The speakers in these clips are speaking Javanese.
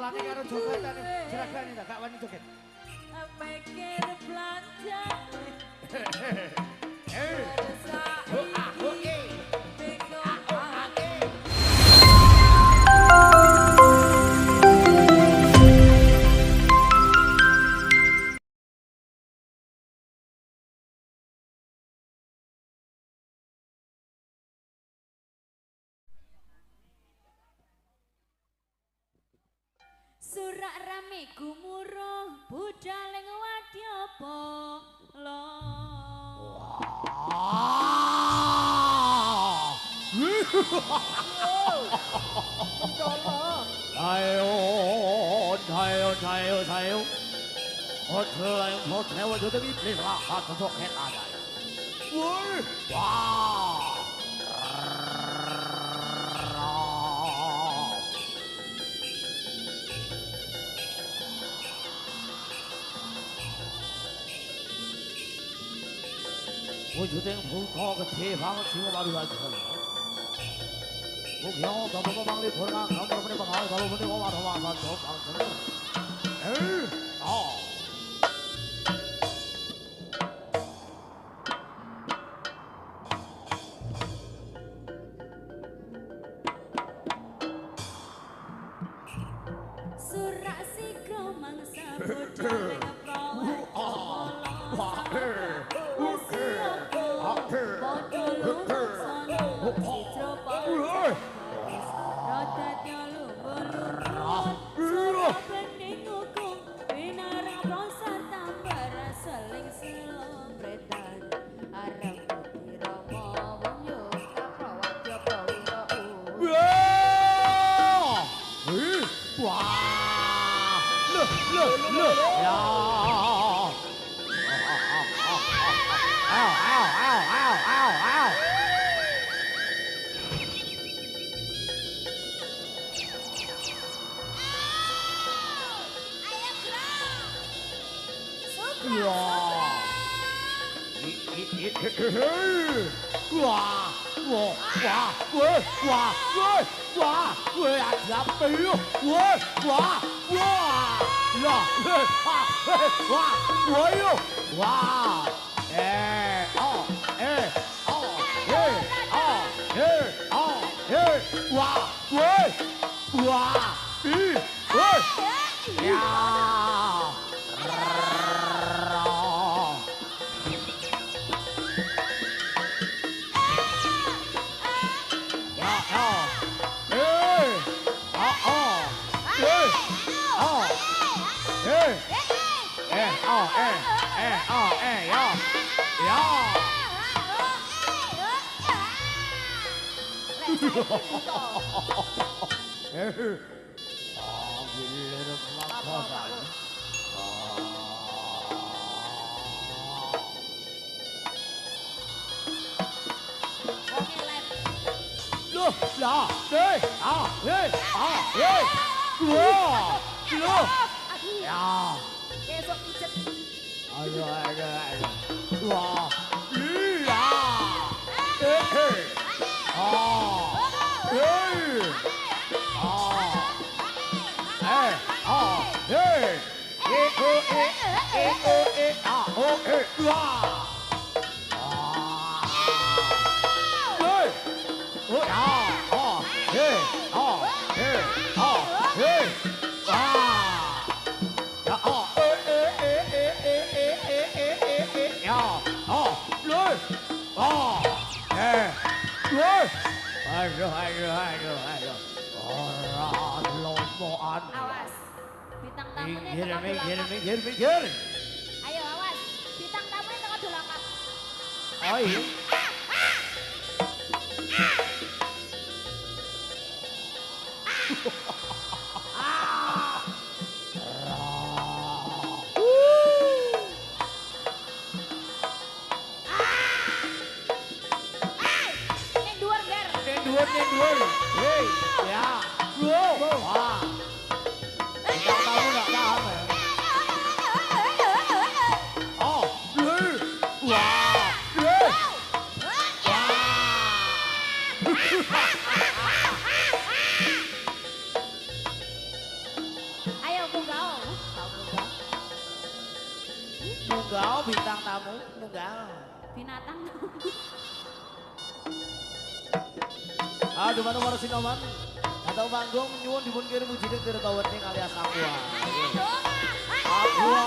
Wani karo jogetane jeragane ta gak wani joget. Mikir belanja. Surak rame gumuruh budal ing wadyapa lo. Ayo, ayo, ayo, ayo. Hotel, hotel, itu tapi beli lah, untuk kita ada. Woi, wah.我决定不搞个地方，请我把你来吃了。我票怎么帮你碰啊？看我们的帮好，看我们的我把头往上走，放什么？哦。Surak sikro mangsa budal ing Awas, bintang tamunya Minggir. Ayo awas, bintang tamunya tengah dolangkap. Oh iya. Nenduan. Hei, ya. Wah. Bintang tamu nggak tahan ya. Oh, wah. Munggah bintang tamu, munggah. Binatang. Aduh mantu para sinoman. Atau panggung nyuwun dipun kirim ujine tirta wening alias aqua. Aqua,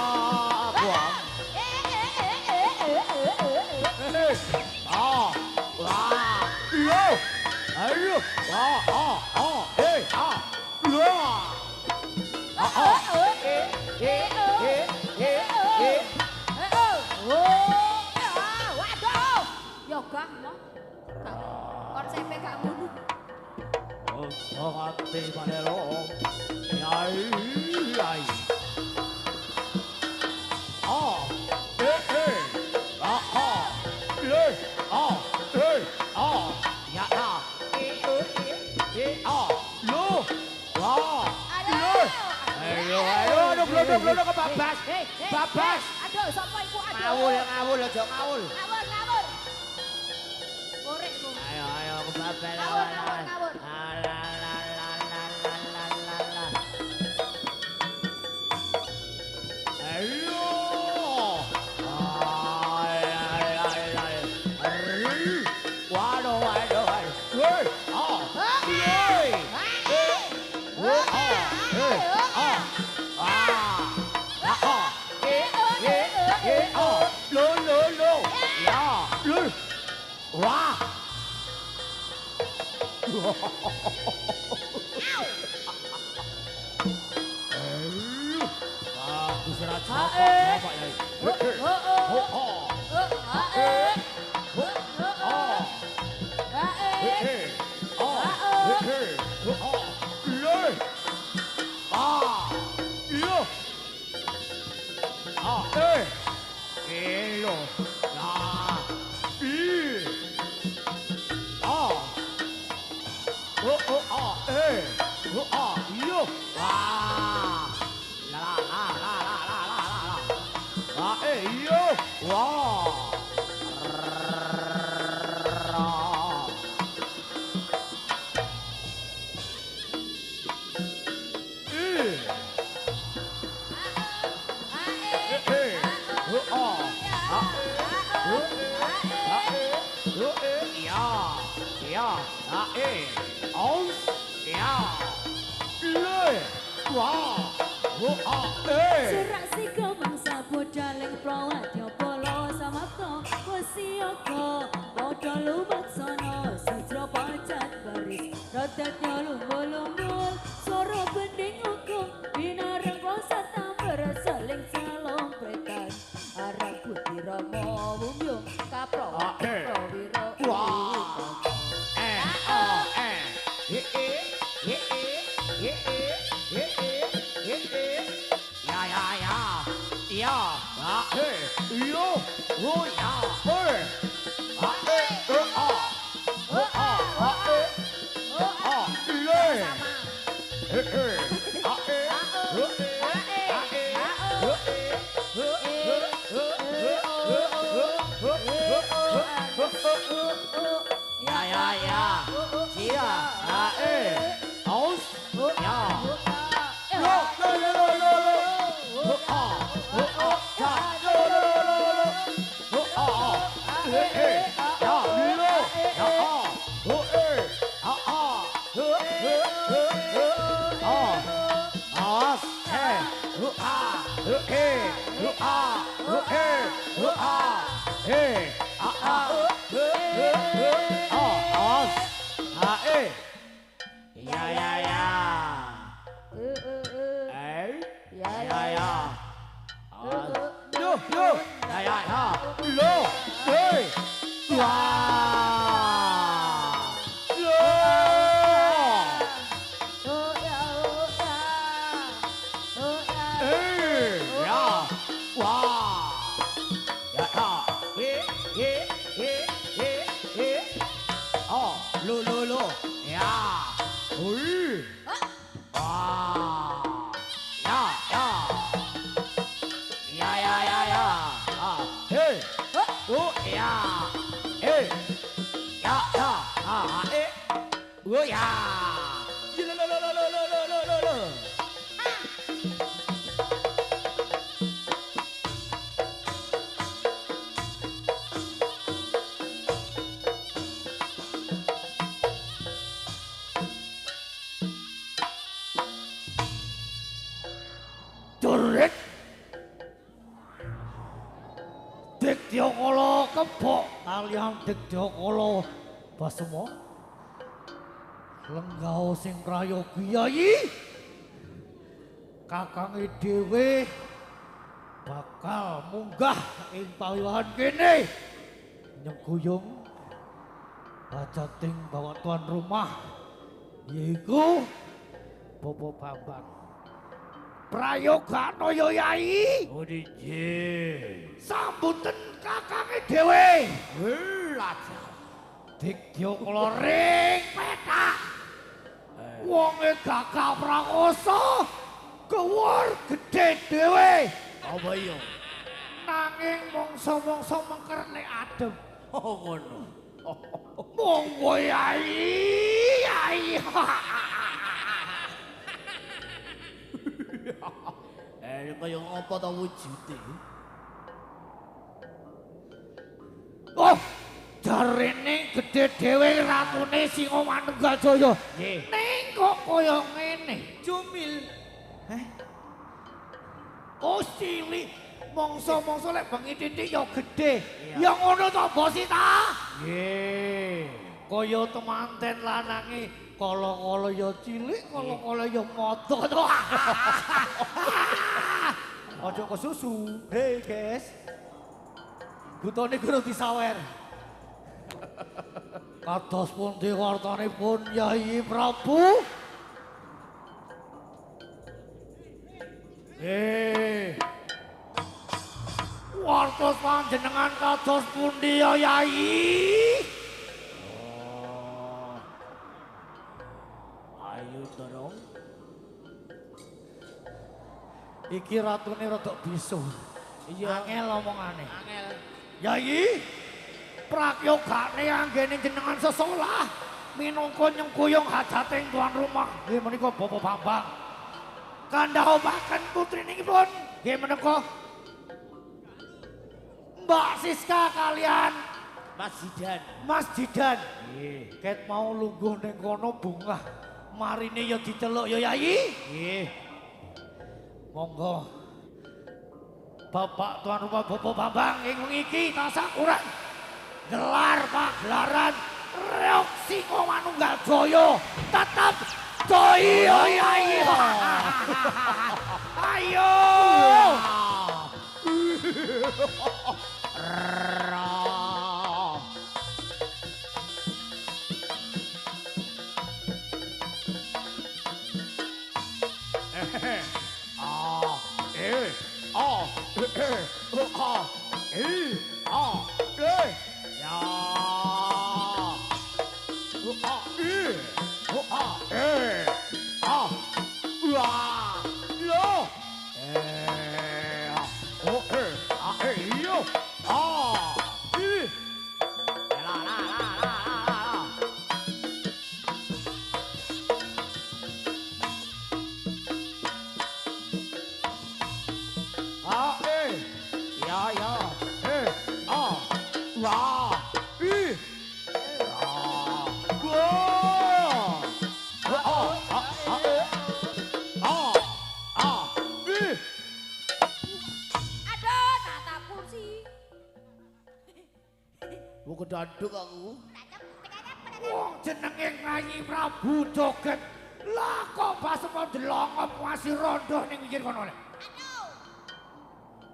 aqua. Ah, wah, yo, ayo, Waduh. Yo gak no. Konsepe gak ngono. Hati panelo, yai, yai. Ya, lo, wah, ayo, belum ke babas, babas. Aduh, sapa iku aduh. Ngawul, aja ngawul. Ngawur. Gorek ku. Ayo, ke babas. Ngawur. Ayo. Waduh. Woi. Lo. Ya. Wah. Bagus raja. Bapak Yai. Surak sika mangsa bodaleng prawadya bala samapta wasiyaga padha lumaksana sutra pacat baris radetnya lumbul-lumbul swara bening ukum binareng prosat tambar saling salompretan arang putih rama wumyung kaprawa prawira kala kebok kalian Degda kala Basma. Lenggah sing prayogi Yayi. Kakange dhewe bakal munggah ing pawiwahan kene. Nyeguyung ajating bawa tuan rumah yaiku Bobo Bambang. Prayogano ya Yai. Odije. Sambutan kakange dhewe. Lajah. Dikya kula ring petak. Wonge gagah prakoso. Gewur gedhe dhewe. Apa iya? Nanging mongso-mongso mengkerne adem. Oh ngono. Monggo Yai. Yai. Kaya apa ta wujude? Oh, jarene gedhe dhewe ratune Singa Manunggaljaya. Nggih. Ning kok kaya ngene. Cumil. Oh, cilik. Mongso-mongso lek bengi titik ya gedhe. Iya. Ya ngono to, Bos ta? Nggih. Kaya temanten lanange kala-kala ya cilik, kala-kala ya moto to. Aja kesusu. Hei, guys. Gutone kudu disawer. Kados pundi wartanipun Yai Prabu? Wartos panjenengan kados pundi ya Yai? Ayo dorong. Iki ratune rada bisu. Iya. Angel omongane. Angel. Yai, prakyogane anggene jenengan sesolah minangka nyengkuyung hajating tuan rumah. Nggih menika Bapak Bambang. Kandhahaken putrinipun nggih menika Mbak Siska kalian Mas Jidan. Mas Jidan. Nggih. Ket mau lungguh ning kono bungah. Marine ya diceluk ya Yai. Nggih. Monggo. Bapak tuan rumah Bapak Bambang ing wengi iki tansah kurang gelar pagelaran Reok Singa Manunggaljaya tetep Jaya Yai. Ayo. Aduh, tata kursi. Mau kedanduk aku. Wong jenenge Nyai Prabu joget. Lah kok Basma delongop ngasih rondo ning pinggir kono le. Aduh.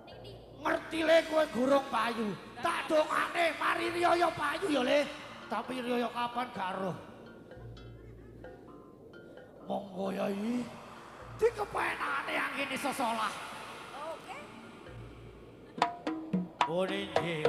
Ning Ngerti le kowe gurung payu. Tak dongane mari riyaya payu ya le. Tapi riyaya kapan gak roh. Monggo Yai. Dikepenane anggene sesolah. Oke. Odije.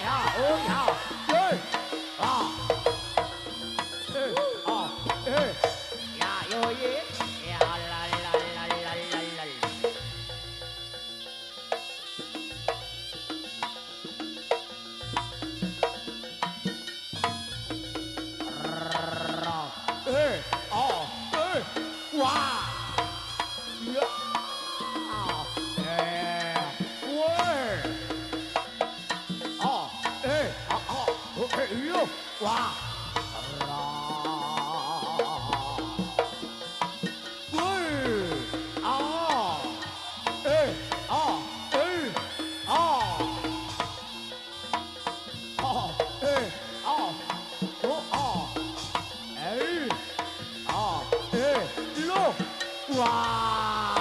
ya, oh ya. Hey. Ah. Eh, ah, eh. Ya, yo ye. Ya la la la la la la. Eh, ah, eh. Wah. Ya. Ah. Woi. Ah, iyo. Wah. Woi. Ah. Ah, ah. Ah, ah. Oh, ah. Ah, lo. Wah.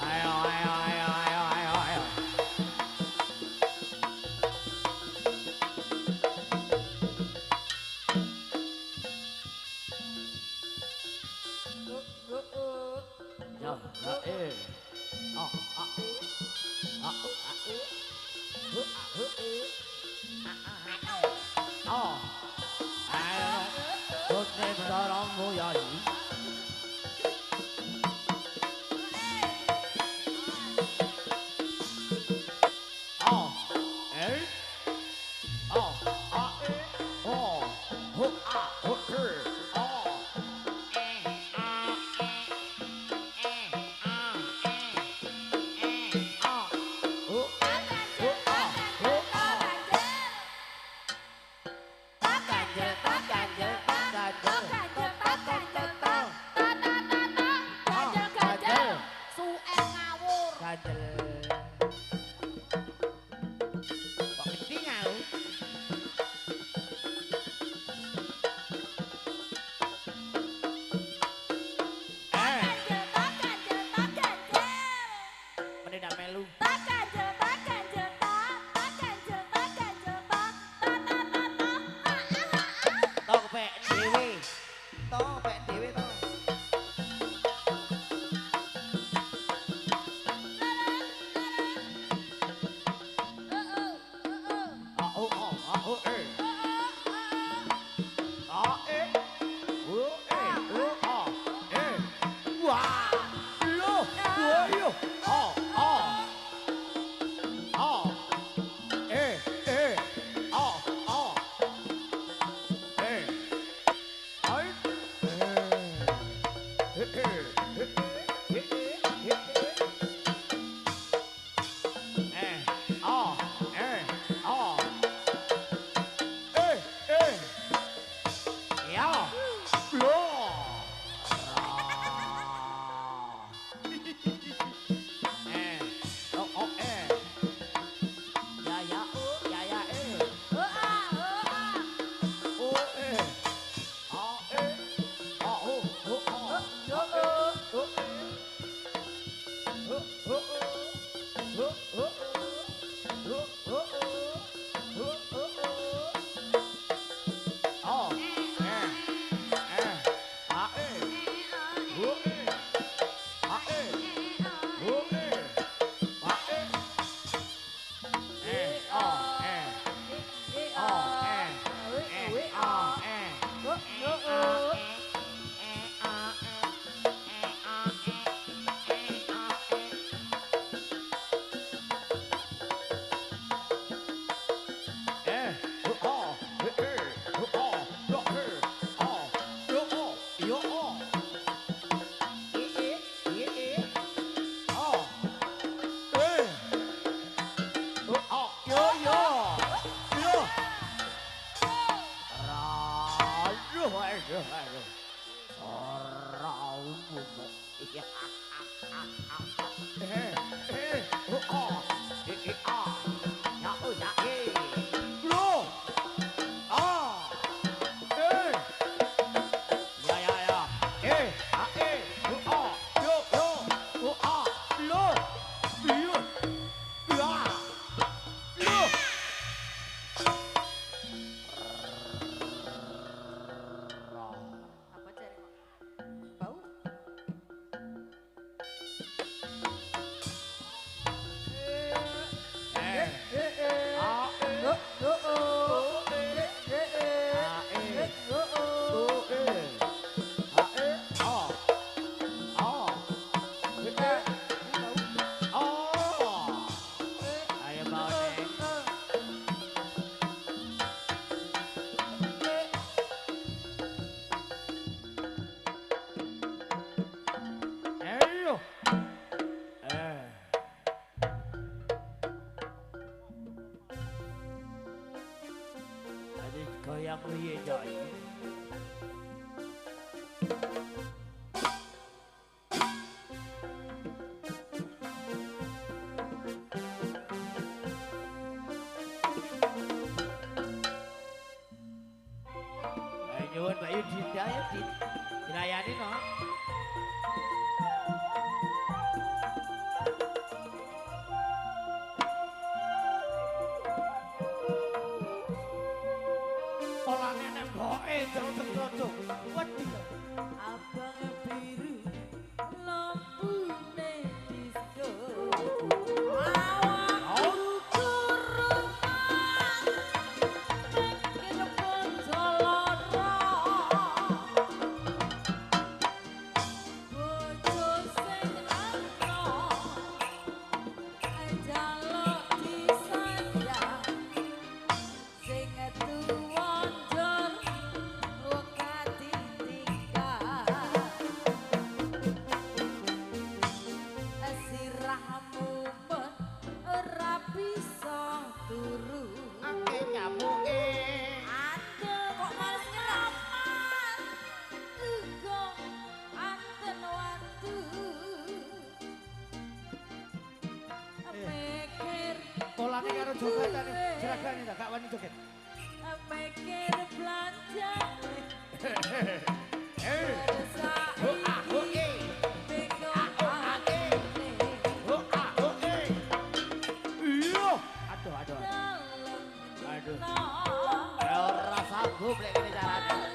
Ayo, ayo, ayo, ayo, ayo, ayo. Ya, ya, ah, ah, ah, ah, ayo, putri bersarangmu ya ini. Ah, ah, ah, oh, ho, ah, ho, ah. Goyang piye coy? Nyuwun Mbak Yudinda ya dilayani no. Polane nemboke cocok-cocok. Waduh. Abang biru lampune disco. Polane karo jogetane jeragane tak gak wani joget. Mikir belanja. Aduh. Aduh. Ora sanggup lek ngene carane.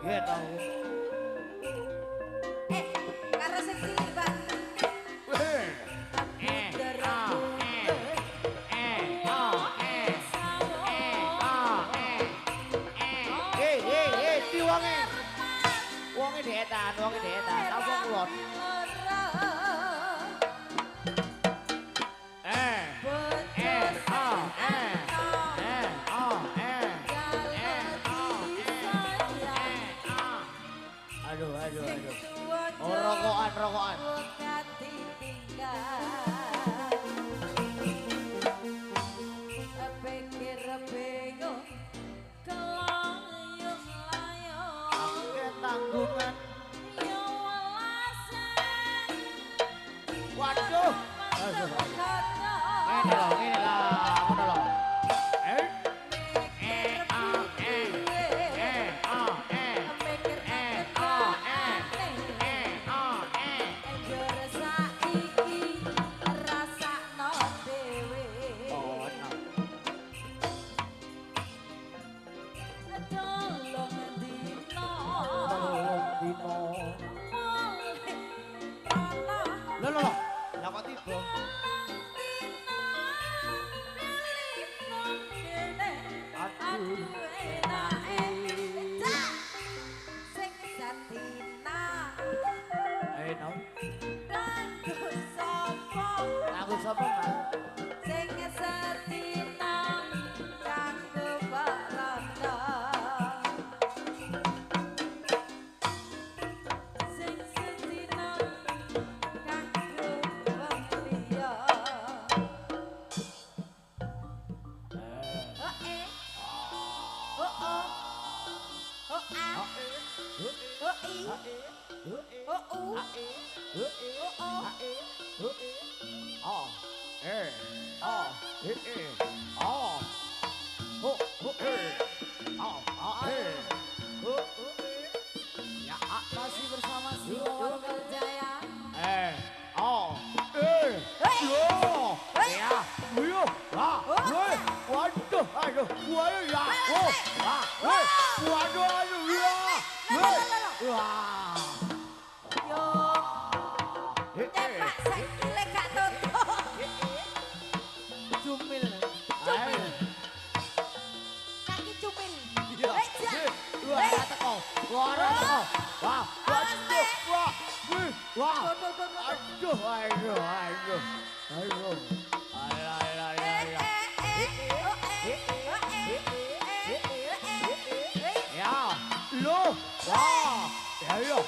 Kaget aku. Karo sing cilik, Pak. Wonge dietan, apa kulon? Aduh. Rokokan. Pikir bingung kelayung-layung. Oke, tanggungan. Yo welasan. Waduh. Ngene lah, ngono lho. Loh. Lah kok tiba? Aku sapa, Mas? Sing setina kanggo baranda. Sing setina kanggo waliya. Masih bersama si waduh, waduh ya. Oh, wah, waduh, aduh ya. Wah. Yo. Tepak sekile gak tutup. Cumil. Cumil. Kaki cumil. Iya. Wah, teko. Wah, teko. Wah, waduh, wah. Wah. Aduh, aduh, aduh. Aduh. Alah. Ya, lu. Wah. Ya, yo.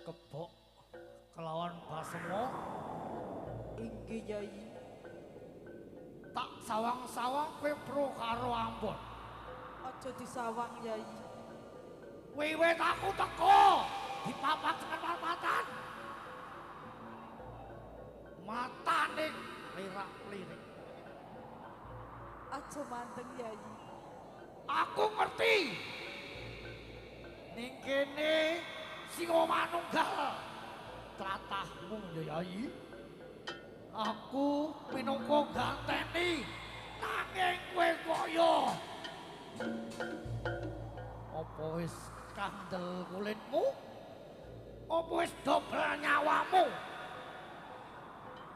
Kebok kelawan Basemo Inggih Nyai. tak sawang-sawang kowe pro karo Ambon. Aja disawang Nyai. Wiwit aku teko dipapak dengan matan. Matane lirak-lirik. Aja manteng Nyai. Aku ngerti. Ning kene Singo Manunggal tlatahmu Yai. Aku minangka ganteni nanging kowe kaya apa wis kandel kulitmu? Apa wis dobel nyawamu?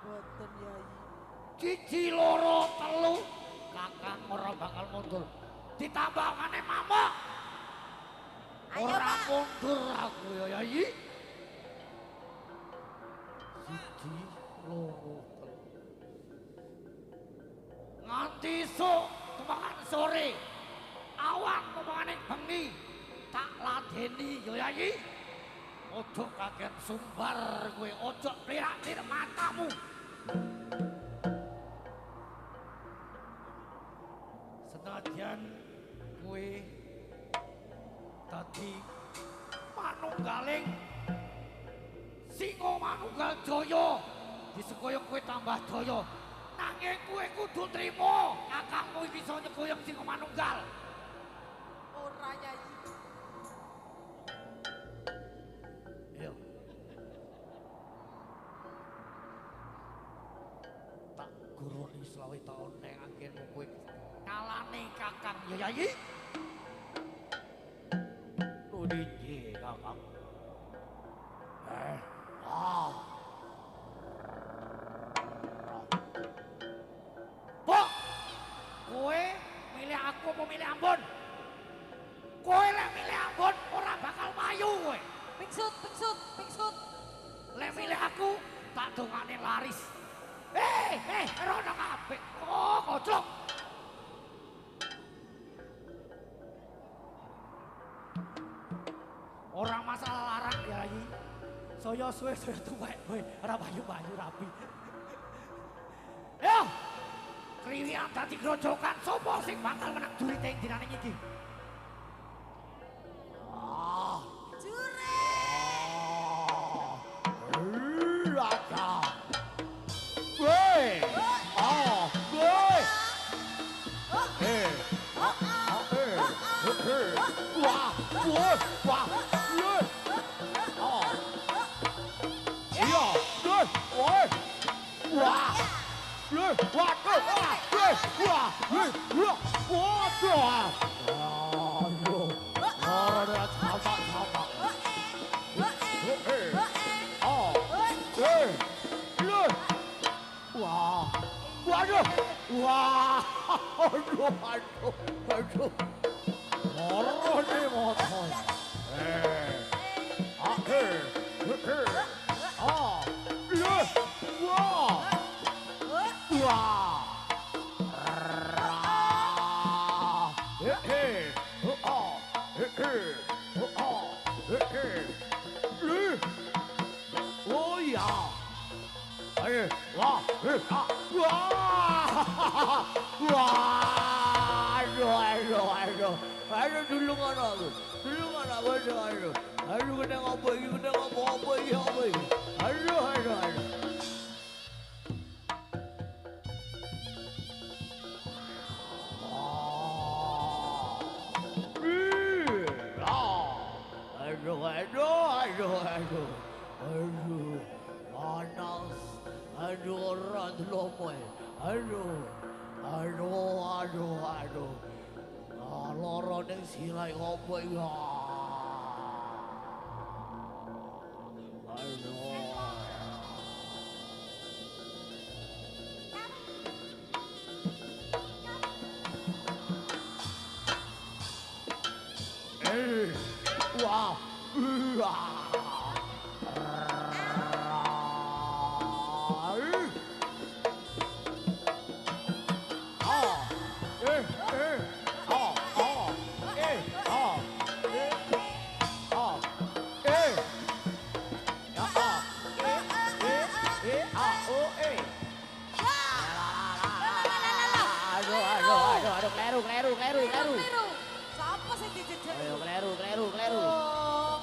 Boten Nyai. Cici loro telu kakang ora bakal mundur. Ditambah maneh mamok. Ayo, Ora Pak. mundur aku ya Yai. Siji loro telu. Nganti esuk temangan sore. Awan temangane bengi tak ladeni ya Yai. Ojo kaget sumbar kowe, ojo plirak-plir matamu. Senajan kowe dadi manunggaling Singo Manunggal Jaya, disekoyong kowe tambah daya. Nanging kowe kudu trima kakangmu iki iso nyekoyong Singo Manunggal. Ora Nyai. Yo. Tak guruni 20 taun nek anggenmu kowe ngalane kakang ya Yai. Nudiji kakang. Pok, kowe milih aku apa milih Ambon? Kowe lek milih Ambon ora bakal mayu kowe. Pingsut. Lek milih aku tak dongane laris. Rono kabeh. Oh, kocok. Orang masalah larang ya Yai. Saya suwe-suwe tuwek kowe ora payu-payu rapi. Yo! Kriwian dadi grojokan sapa sing bakal menang jurite ing dinane iki? Jure. Raja. Woi. Woi. Wah. Iya. Woi. Wah. wah, wah, aduh, dulu mana aku, aduh, kena apa ini, aduh. Aduh, panas, orang lomoy, aduh, loro neng sirai apa ya, wah, kleru. Siapa sih dijejak? Ayo kleru. Oh.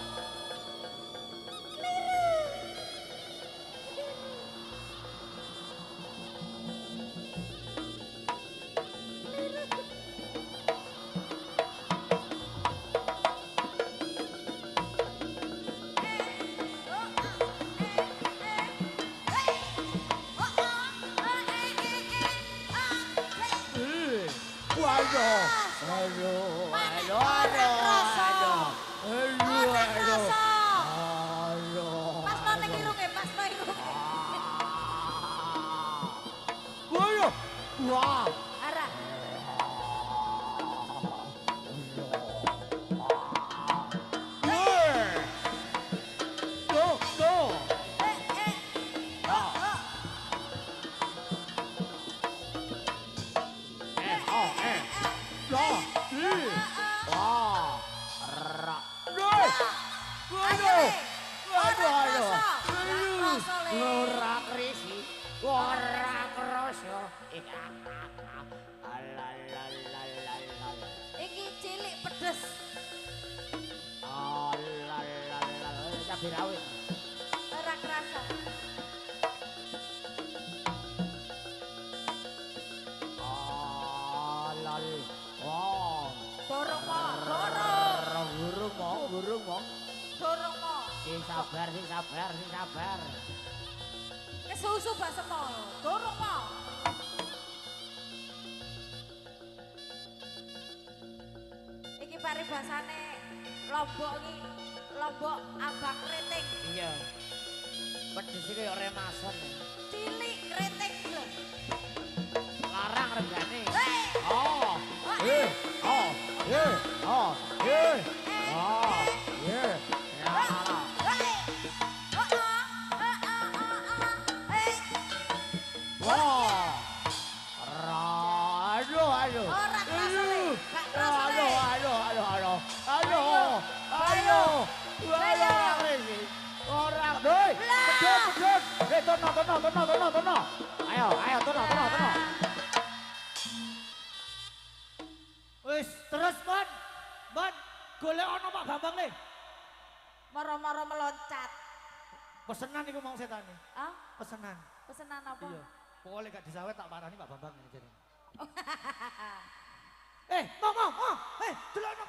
Mas no ning irunge, Mas no irunge. Wah. Arah. Tuh. Ora krisi, ora kroso. Alalalalalalala. Iki cilik pedes. Alalalala. Cabai rawit. Ora kerasa. Alal. Wah. Dorong mo. Burung mo. Dorong mo. Sing sabar. Kesusu bakso mo. Dorong mo. Iki paribasane Lombok iki. Lombok abang kriting. Iya. Pedes iki ora remason. Cilik kriting lho. Larang regane. Oh. Tono. Ayo, tono. Wis terus Ban. Ban, golek ono Pak Bambang le. Moro-moro meloncat. Pesenan iku mau setane. Ah, Pesenan. pesenan apa? Iya. Pokoknya gak disawet tak parani Pak Bambang ini jadi. Mau. Delokno.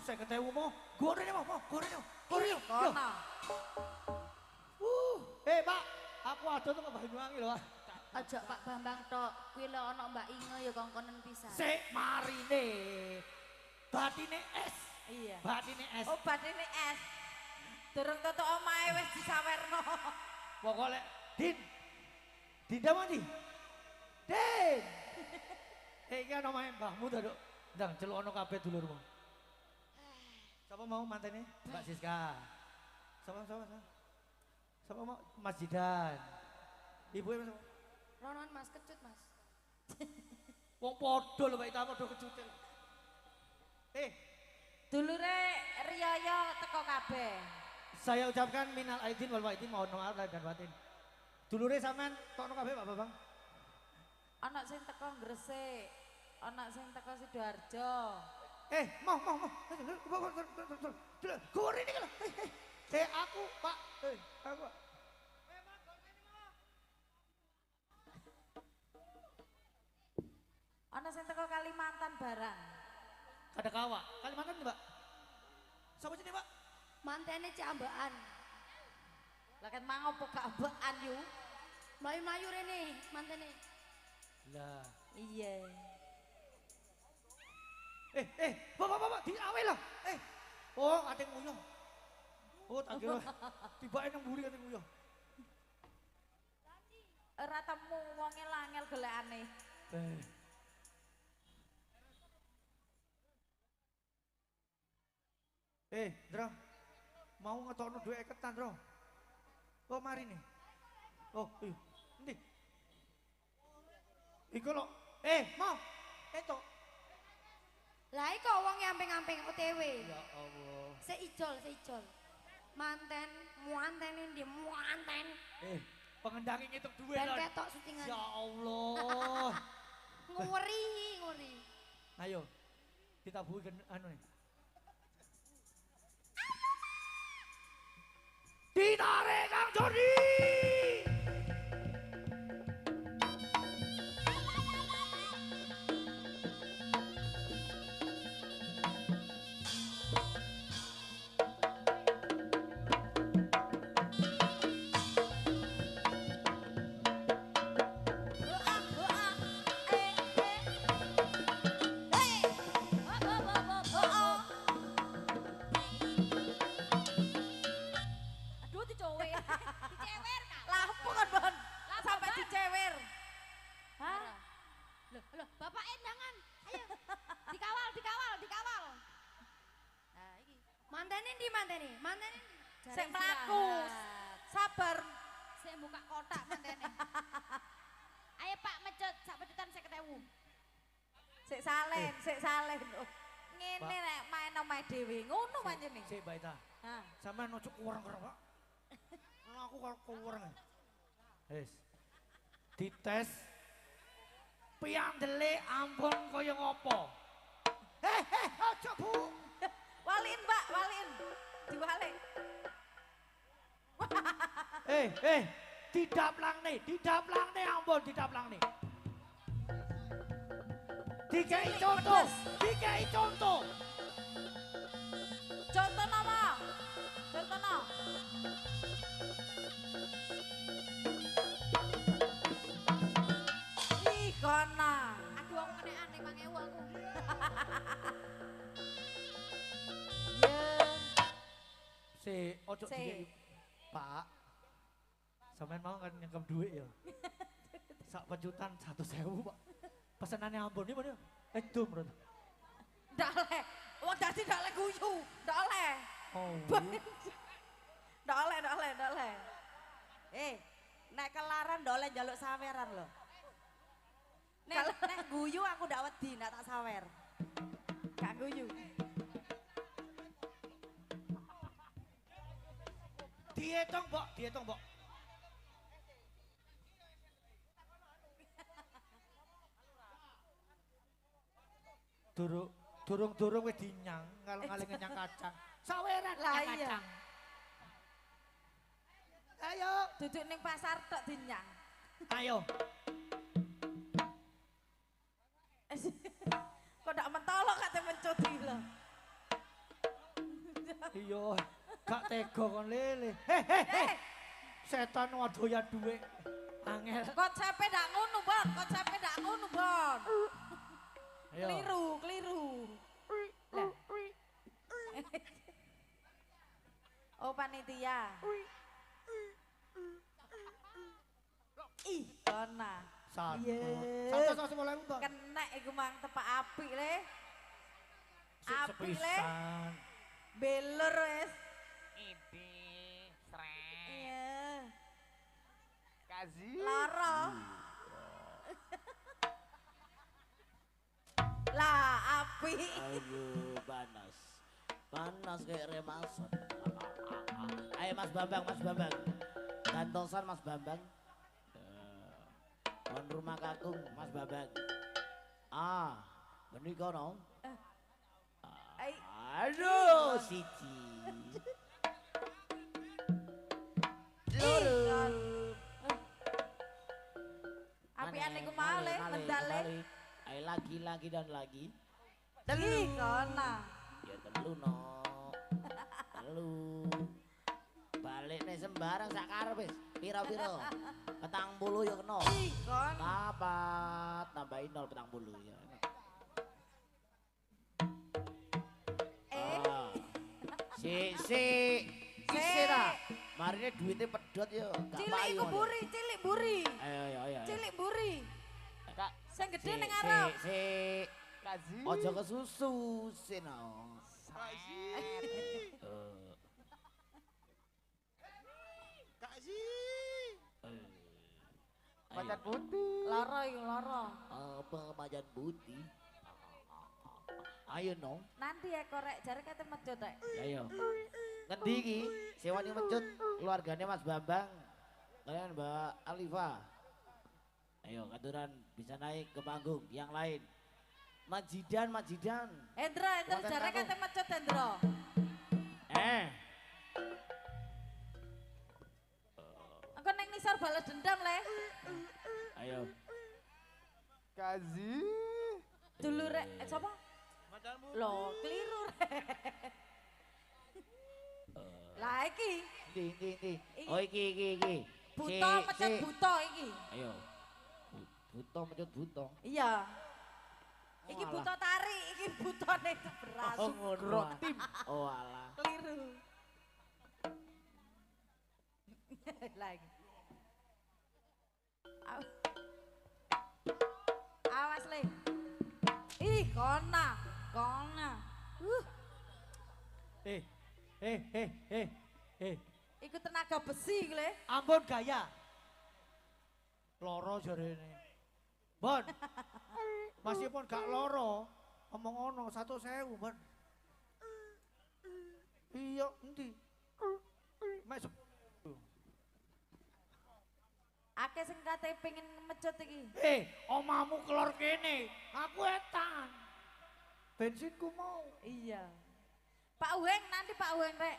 Saya ketemu mau. Gorene mau. Gorene. Kono. Pak, aku ada tuh ke Banyuwangi loh. Aja Pak Bambang tok, kuwi lho ana Mbak Inge ya kongkonen pisan. Sik marine. Batine es. Iya. Batine es. Oh, batine es. Durung tutuk omahe wis disawerno. Pokoknya Dinda mandi. Din. Iki ana omahe mbahmu ta, Duk. Ndang celukno kabeh dulurmu. Siapa mau mantene? Mbak Siska. Siapa mau Mas Jidan. Ibu siapa? Ronon Mas kecut Mas. Wong padha lho Pak Ita padha kecute. Dulure Riyaya teko kabeh. Saya ucapkan minal aidin wal faizin, mohon maaf lahir dan batin. Dulure sampean tokno kabeh Pak Bambang. Anak sing teko Gresik, anak sing teko Sidoarjo. Mau. Gure ini kalau. Aku Pak. Aku. Anak sing teko Kalimantan barang. Kada kawa. Kalimantan Mbak. Sapa jenenge Pak? Mantene Ciambaan. Lah kan mang opo gak ambekan yu? Mlayu-mlayu rene mantene. Lah. Iya. Bapak, di awe lah. Oh, ate nguyuh. Oh, tak kira. Tibake nang mburi ate nguyuh. Ora temu wonge langel golekane. Dra. Mau ngetokno duwe eketan, Bro. Oh, mari nih. Oh, iya. Endi? Iku lho. Mau. Eto. Lah iko wong amping-amping OTW. Ya Allah. Seijol. Manten, muanten ndi muanten. Pengendangi ngitung duwe Ben lho. ketok syutingan. Ya Allah. Nguri. Ayo. Ditabuhi anu nih. Ditarik Kang Joni. Aduh dicewer. Dicewer kan. Lampu kan Bon. Sampai dicewer. Hah? Loh, Bapak endangan. Ayo. Dikawal. Nah, iki. Mantene ndi mantene? Mantene ndi? Sing mlaku. Sabar. Sik buka kotak mantene. Ayo Pak mecut, sak pecutan 50.000. Sik salen. Oh. Ngene nek main omahe dhewe. Ngono manjene. Sik Baita. Hah. Sampeyan ojo kuwereng-kuwereng, Pak. Aku karo kuwereng. Wis. Dites piandele ampun kaya ngopo. Aja Bu. Waliin, Mbak, waliin. Diwalik. Didaplangne ampun didaplangne. Dikai contoh. Contoh nama. Ih, kono. Aduh aku kena aneh 5.000 aku. Ojo dikai. Pak. Sampeyan mau kan nyengkem duit ya. Sak pecutan 100.000, Pak. Pesenannya ampun iki mana? Dum, Bro. Ndak oleh. Wong dadi ndak oleh guyu. Ndak oleh. Oh. Ndak oleh. Nek kelaran ndak oleh njaluk saweran lho. Nek guyu aku ndak wedi ndak tak sawer. Gak guyu. Dietong, Mbok. Durung wis dinyang, ngalih ngenyang kacang. Saweran Lah nyang iya. kacang. Ayo. Duduk ning pasar tok dinyang. Ayo. Kok ndak mentolok kate mencudi lho. Iya, gak tega kon lele. Setan wadoyan duit. Angel. Konsepnya ndak ngono, Bon. Ayo. Keliru. Lah. Oh, panitia. Ih, kona. Satu. Iya. Satu mulai Mbak. Kena iku mang tepak apik le. Apik le. Sepisan. Belur wis. Ini srek. Iya. Kasih. Lara. Lah, apik. Aduh, panas kayak remason. Ayo Mas Bambang. Gantosan Mas Bambang. rumah kakung Mas Babang. Ah, menika no. Ai. Aduh, siji. Loro. Apian iku mau le, mendale. Ayo lagi dan lagi. Ih, kono. Ya telu no. Telu. Balik nih sembarang sak karep wis. Pira-pira. 40 ya kena. Ih, kono. Papat tambahin 0 40 ya. Si ra. Marine duitnya pedot yo, gak Cilik payu. iku buri, cilik buri. Ayo. Cilik buri. Kak, Sing gede ning arep. Si ojo kesusu sino. Macan putih. Lara iku lara. Apa majan putih? Ayo no. Nanti ya korek jare kate mejo tek. Ayo. Ngendi iki? Sewani mecut keluargane Mas Bambang. Kalian Mbak Alifa. Ayo katuran bisa naik ke panggung yang lain. Majidan. Hendra Buatan jare kakung. kate mejo Hendra. Engko ning nisor balas dendam le. Ayo. Kazi. Dulure sapa? Loh, keliru rek. Lah iki Ndi. Oh iki. buta mecut buta iki. Ayo. Buta mecut buta. Iya. Iki Walah. buta tari, iki butane beras. Oh ngono. Oh alah. Keliru. Lagi. Awas le. Ih, kona. Iku tenaga besi iki le. Ampun gaya. Loro jarene. Bon. Masih pun gak loro. Omong ono 100.000, Bon. Iya, endi? Mek Akeh sing kate pengen mecut iki. Omahmu kelor kene. Aku etan. Bensinku mau. Iya. Pak Uweng nanti Pak Uweng rek.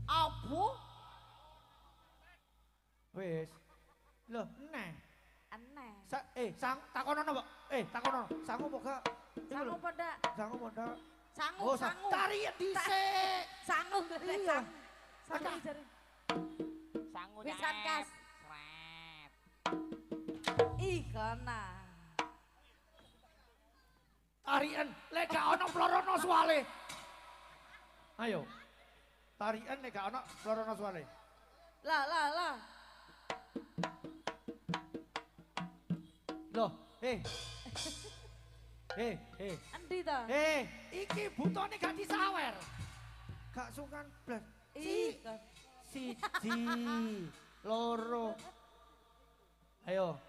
Apa? Wis. Loh, neh. Aneh. Takonono, Mbak. Takonono. Sangu apa gak? Sangu pada. Sangu pada. Sangu, Oh, sangu. tarian dhisik. Sangu lek Iya. sangu. Sangu jare. Sangu Wis kan kas. Ih, kana. Tarian lek gak ono plorono suale. Ayo. Tarian lek gak ono plorono suale. Lah. Loh, Endi ta? iki butone gak disawer. Gak sukan blas. Ih, kan. Siji, loro. Ayo.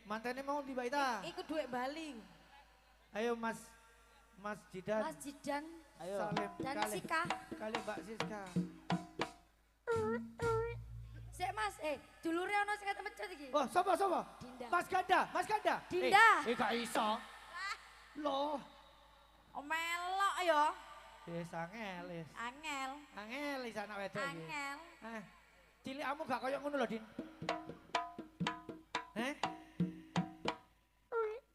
Mantene mau tiba ita. Iku duit Bali. Ayo Mas Jidan. Mas Jidan Ayo. Salim dan kali. Sika. Kali Mbak Siska. Sik Mas, dulure ono sing kate mecut iki. Wah, sapa? Dinda. Mas Ganda. Dinda. Gak iso. Loh, Oh melok ya. angel. Angel. Is anak wedok iki. Angel. Cilikmu gak koyo ngono lho, Din.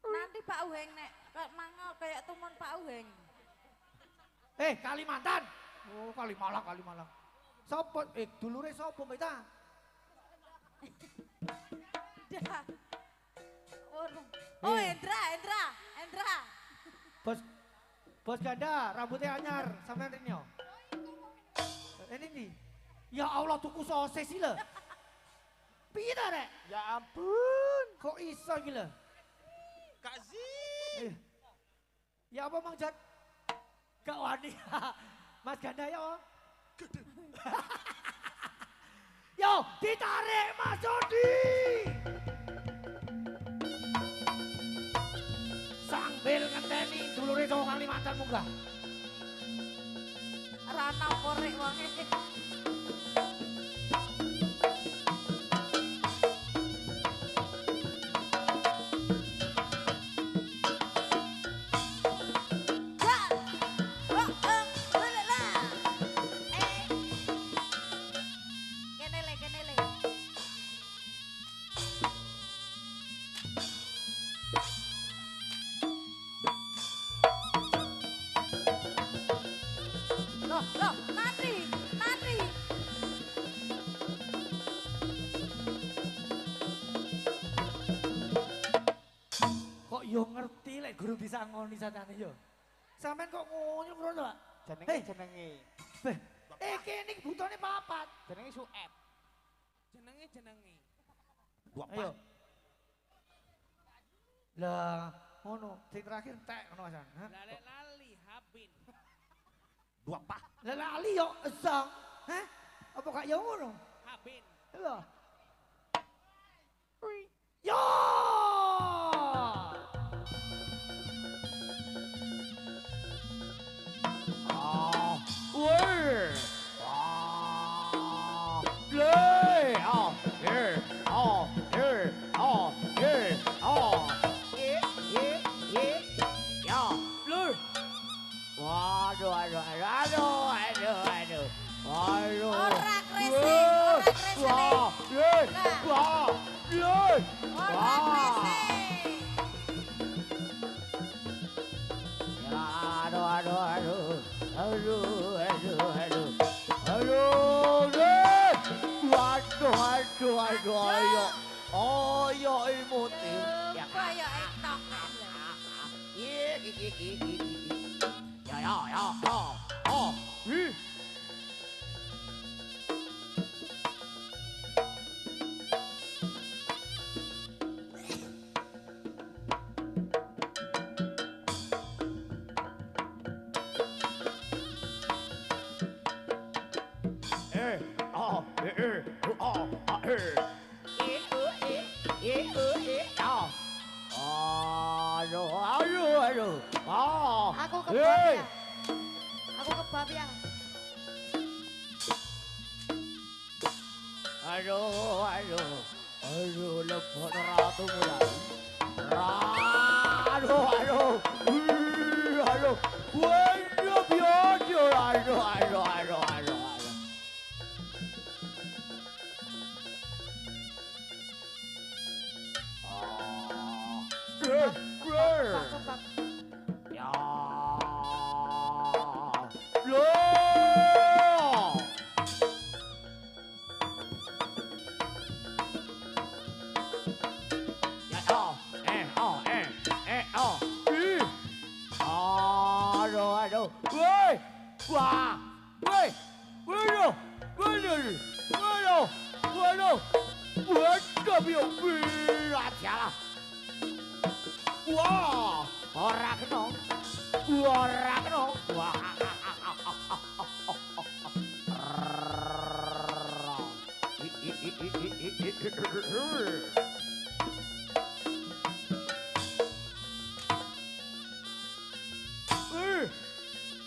Nanti Pak Uweng nek kayak mangel kayak tumun Pak Uweng. Kalimantan. Oh, Kalimalang. Sopo? Dulure sopo, Mbak Ita? Dah. Oh, Hendra. Bos Ganda, rambutnya anyar, sampean rene yo. Ini ndi? Ya Allah, tuku sosis iki lho. Piye ta, Rek? Ya ampun. Kok iso iki lho? Kazi. Ya apa Mang Jat? Gak wani. Mas Ganda yo. Yo, ditarik Mas Jody. Sambil ngenteni dulure cowok Kalimantan munggah. Rana korek wonge. Yo ngerti lek guru bisa ngoni satane yo. Sampeyan kok ngono ngono, Pak? Jenenge jenenge. Beh, iki butone papat. Jenenge Sueb. Jenenge. Ayo. Lah, ngono, sing terakhir entek ngono Mas. Lali Habin. Bapak. Lah lali yo esang. Hah? Apa gak yo ngono? Habin. Lho. Yo! Woi. Le. Here. Here. Here. Ya. Lur. Waduh. Ora kresek, ora kresek. Wah. Ora kresek. Aduh, ayo imute. Ya. Kaya entok. Ya. Aduh. Aku kebab ya. Aduh, lepot ratu mulai. Waduh, biar. Aduh. Kebab. Ya. Aduh. Wah, ora kena. Wah.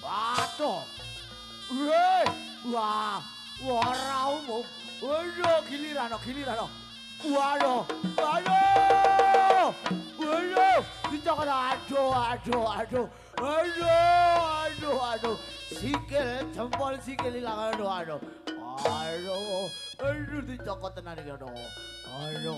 Waduh. Wah, ora umum. Waduh, giliran. Waduh. Dicokot aduh. Jempol sikil ilang aduh. Dicokot tenan iki aduh. Aduh.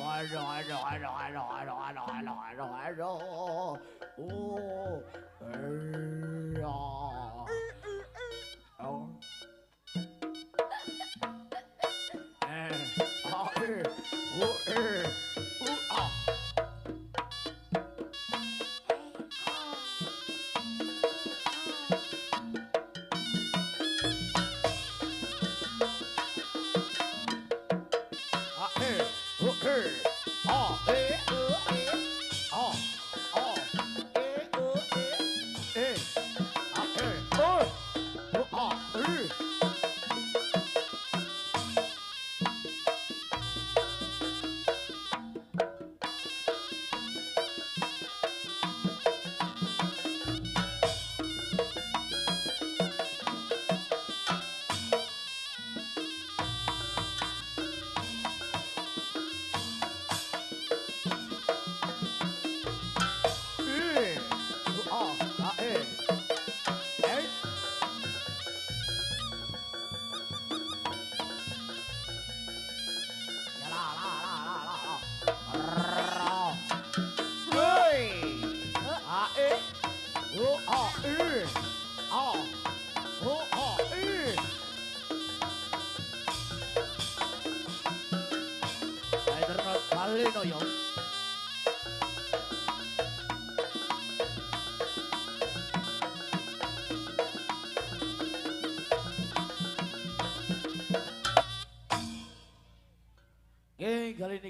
Oke, kali ini